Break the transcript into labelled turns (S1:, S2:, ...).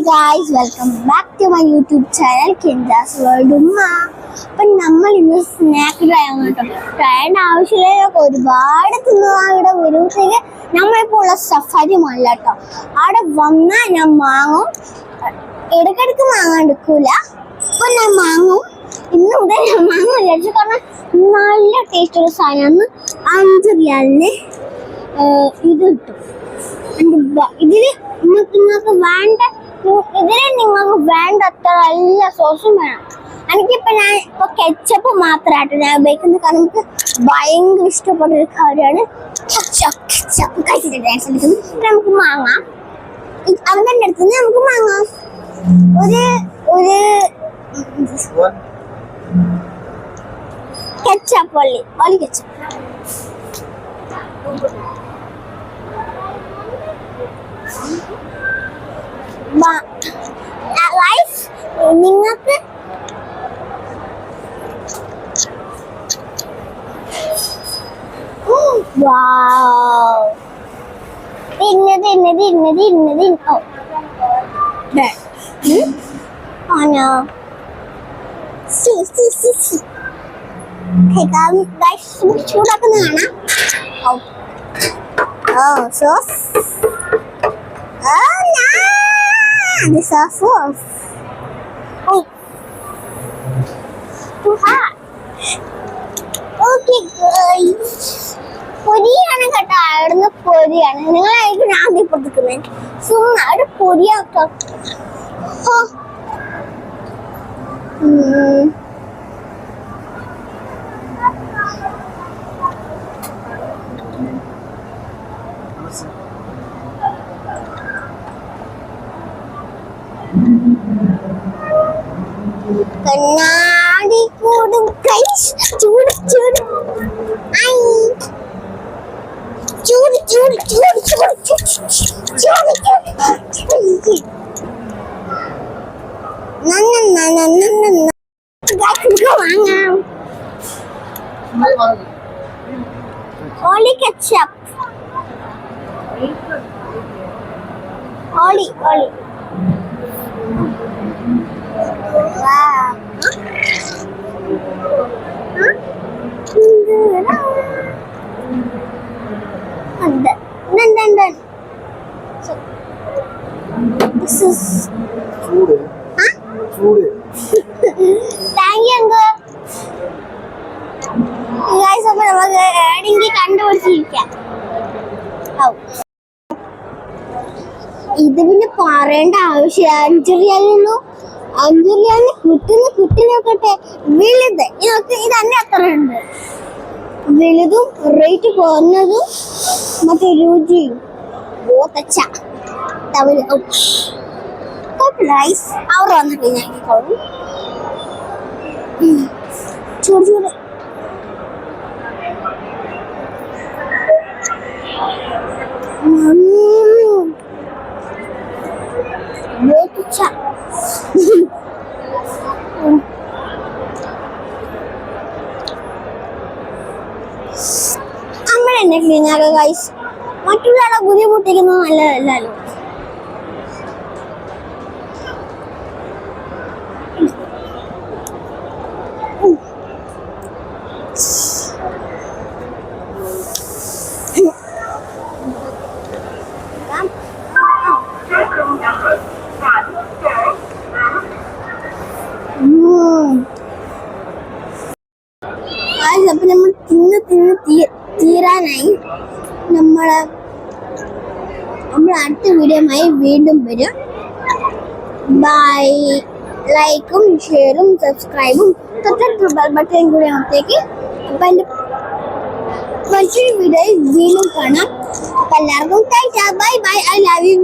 S1: guys, welcome back to my YouTube channel Kinja's World ഉമ്മ. അപ്പം നമ്മൾ ഇന്ന് സ്നാക്ക് ട്രൈയാണ് കേട്ടോ. ട്രൈയുടെ ആവശ്യമില്ല, ഒരുപാട് തിന്നവിടെ വരുമ്പോഴത്തേക്ക് നമ്മളിപ്പോൾ ഉള്ള സഫാരി മാളില്ല കേട്ടോ. അവിടെ വന്നാൽ ഞാൻ വാങ്ങും, ഇടയ്ക്കിടയ്ക്ക് വാങ്ങാൻ എടുക്കൂല. അപ്പം ഞാൻ വാങ്ങും, ഇന്ന് മുതൽ ഞാൻ വാങ്ങാൻ വിചാരിച്ചു. കാരണം നല്ല ടേസ്റ്റ് ഉള്ള സാധനമാണ്. 5 റിയാലിന് ഇത് കിട്ടും. ഇതില് നിങ്ങൾക്ക് വേണ്ട, ഇതിന് നിങ്ങൾക്ക് വേണ്ടത്ര എല്ലാ സോസും വേണം. എനിക്കിപ്പോ ഞാൻ കെച്ചപ്പ് മാത്രമായിട്ട് ഞാൻ ഉപയോഗിക്കുന്നത്. കാരണം നമുക്ക് ഭയങ്കര ഇഷ്ടപ്പെട്ട ഒരു കാര്യമാണ് കെച്ചപ്പ്. കഴിച്ചിട്ട് നമുക്ക് വാങ്ങാം, അവന്റെ അടുത്ത് നിന്ന് നമുക്ക് വാങ്ങാം. ഒരു കെച്ചപ്പ് ഒലി കെച്ചപ്പ്. നിങ്ങൾക്ക് ചൂടാക്കുന്ന കാണാം. This is sauce. Oh, too hot. Okay, guys. പൊരിയാണ് കേട്ടോ, അവിടുന്ന് പൊരിയാണ്. നിങ്ങളായിരിക്കും ഞാൻ പൊട്ടിക്കുന്നത്. സുമ്മാ അവിടെ പൊരിയാക്കാം. കണ്ണാടി കൂടും ചൂട് ചൂട് ചൂട് ചൂട് ചൂട് ചൂട് വാങ്ങാം. ഓളി ketchup, Oli Oli. This is food. Huh? Food. Thank you, uncle. Guys, अब हम एडिंग की കണ്ടുപിടിച്ചിരിക്കാം. ഇത് പിന്നെ പറയേണ്ട ആവശ്യം. 5 റിയാലുള്ളൂ. 5 റിയാലിന് കിട്ടുന്നോട്ടെ. വലുത് ഇതന്നെ അത്ര ഉണ്ട്. വലുതും റേറ്റ് കുറഞ്ഞതും മറ്റേ രുചിയും ബോത്തച്ച തമിഴ് റൈസ് അവർ വന്നിട്ട് ഞാനിക്കോളും. ചൂട് ചൂട് ബോത്തച്ച. നമ്മളെന്നെ ക്ലീൻ ആക്കുക ഗൈസ്. മറ്റുള്ളവരുടെ ബുദ്ധിമുട്ടിക്കുന്നത് നല്ലതല്ലല്ലോ. അപ്പൊ നമ്മൾ തീരാനായി. നമ്മൾ അടുത്ത വീഡിയോയുമായി വീണ്ടും വരും. ബൈ. ലൈക്കും ഷെയറും സബ്സ്ക്രൈബും തൊട്ടടുത്ത ബെൽ ബട്ടൺ കൂടി അകത്തേക്ക്. അപ്പൊ എൻ്റെ മറ്റൊരു വീഡിയോയിൽ വീണ്ടും കാണാം. അപ്പൊ എല്ലാവർക്കും bye bye. I love you.